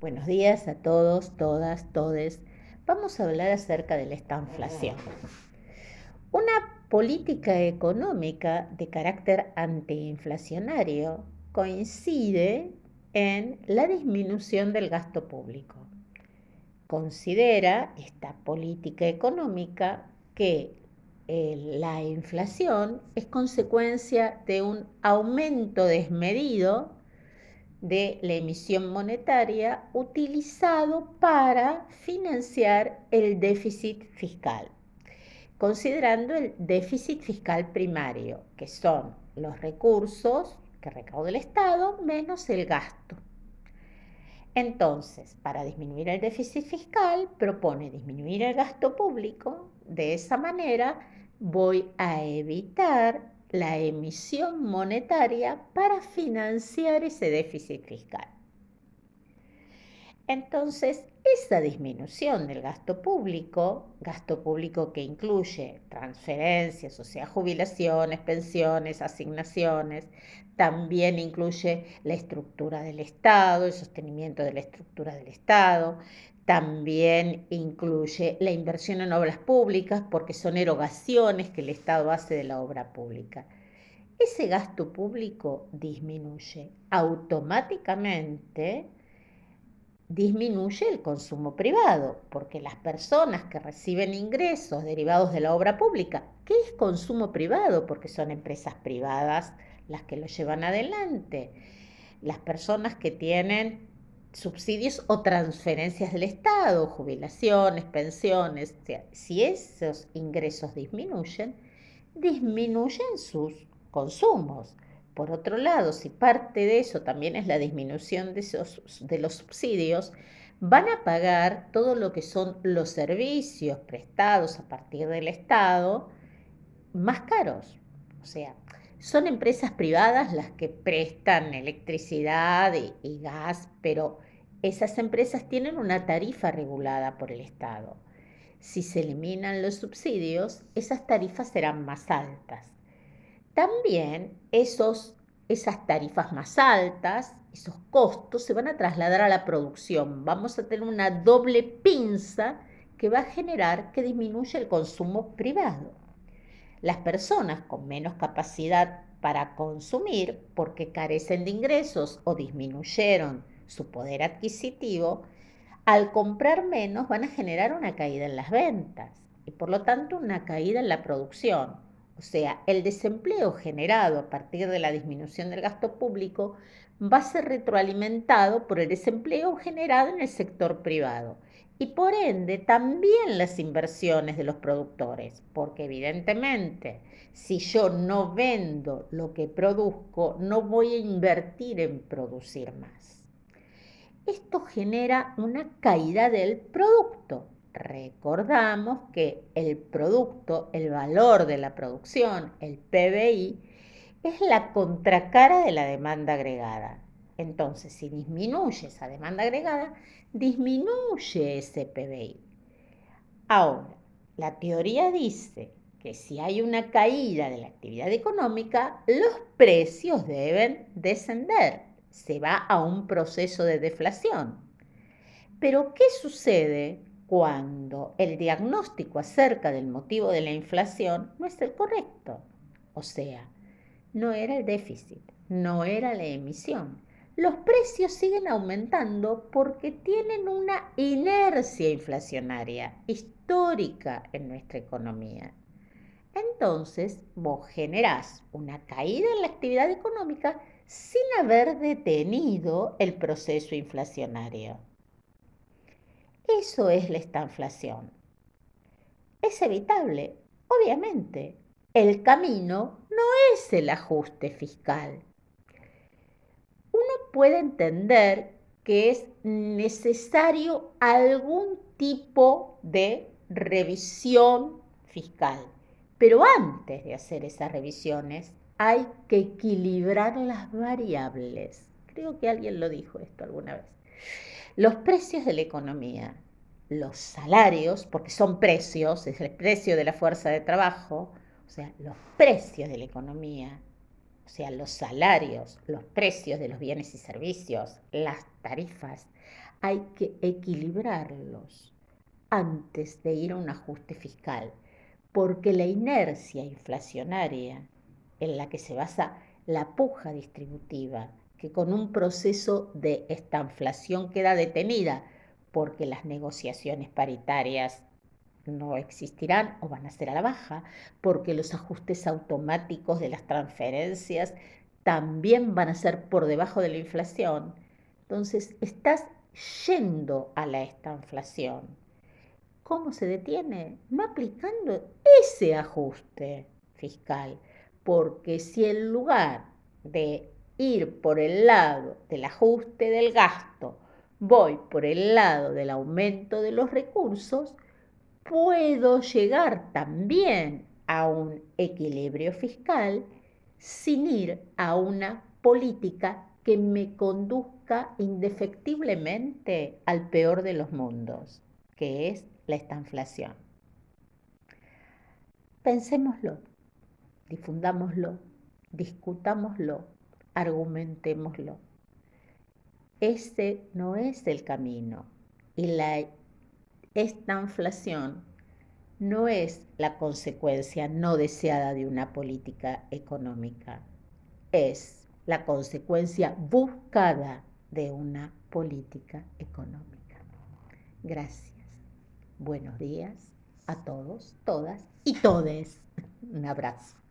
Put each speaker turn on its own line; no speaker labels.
Buenos días a todos, todas, todes. Vamos a hablar acerca de la estanflación. Una política económica de carácter antiinflacionario coincide en la disminución del gasto público. Considera esta política económica que la inflación es consecuencia de un aumento desmedido de la emisión monetaria utilizado para financiar el déficit fiscal, considerando el déficit fiscal primario, que son los recursos que recauda el Estado menos el gasto. Entonces, para disminuir el déficit fiscal, propone disminuir el gasto público. De esa manera, voy a evitar la emisión monetaria para financiar ese déficit fiscal. Entonces, esa disminución del gasto público que incluye transferencias, o sea, jubilaciones, pensiones, asignaciones, también incluye la estructura del Estado, el sostenimiento de la estructura del Estado, también incluye la inversión en obras públicas, porque son erogaciones que el Estado hace de la obra pública. Ese gasto público disminuye automáticamente. Disminuye el consumo privado, porque las personas que reciben ingresos derivados de la obra pública, ¿qué es consumo privado? Porque son empresas privadas las que lo llevan adelante. Las personas que tienen subsidios o transferencias del Estado, jubilaciones, pensiones, o sea, si esos ingresos disminuyen sus consumos. Por otro lado, si parte de eso también es la disminución de los subsidios, van a pagar todo lo que son los servicios prestados a partir del Estado más caros. O sea, son empresas privadas las que prestan electricidad y gas, pero esas empresas tienen una tarifa regulada por el Estado. Si se eliminan los subsidios, esas tarifas serán más altas. También esas tarifas más altas, esos costos, se van a trasladar a la producción. Vamos a tener una doble pinza que va a generar que disminuya el consumo privado. Las personas con menos capacidad para consumir, porque carecen de ingresos o disminuyeron su poder adquisitivo, al comprar menos van a generar una caída en las ventas y por lo tanto una caída en la producción. O sea, el desempleo generado a partir de la disminución del gasto público va a ser retroalimentado por el desempleo generado en el sector privado y por ende también las inversiones de los productores, porque evidentemente si yo no vendo lo que produzco, no voy a invertir en producir más. Esto genera una caída del producto. Recordamos que el producto, el valor de la producción, el PBI, es la contracara de la demanda agregada. Entonces, si disminuye esa demanda agregada, disminuye ese PBI. Ahora, la teoría dice que si hay una caída de la actividad económica, los precios deben descender. Se va a un proceso de deflación. Pero, ¿qué sucede cuando el diagnóstico acerca del motivo de la inflación no es el correcto? O sea, no era el déficit, no era la emisión. Los precios siguen aumentando porque tienen una inercia inflacionaria histórica en nuestra economía. Entonces, vos generás una caída en la actividad económica sin haber detenido el proceso inflacionario. Eso es la estanflación. Es evitable, obviamente. El camino no es el ajuste fiscal. Uno puede entender que es necesario algún tipo de revisión fiscal, pero antes de hacer esas revisiones hay que equilibrar las variables. Creo que alguien lo dijo esto alguna vez. Los precios de la economía, los salarios, porque son precios, es el precio de la fuerza de trabajo, o sea, los precios de la economía, o sea, los salarios, los precios de los bienes y servicios, las tarifas, hay que equilibrarlos antes de ir a un ajuste fiscal, porque la inercia inflacionaria en la que se basa la puja distributiva, que con un proceso de estanflación queda detenida, porque las negociaciones paritarias no existirán o van a ser a la baja, porque los ajustes automáticos de las transferencias también van a ser por debajo de la inflación. Entonces, estás yendo a la estanflación. ¿Cómo se detiene? No aplicando ese ajuste fiscal, porque si en lugar de ir por el lado del ajuste del gasto, voy por el lado del aumento de los recursos, puedo llegar también a un equilibrio fiscal sin ir a una política que me conduzca indefectiblemente al peor de los mundos, que es la estanflación. Pensémoslo, difundámoslo, discutámoslo, argumentémoslo. Ese no es el camino y la estanflación no es la consecuencia no deseada de una política económica, es la consecuencia buscada de una política económica. Gracias. Buenos días a todos, todas y todes. Un abrazo.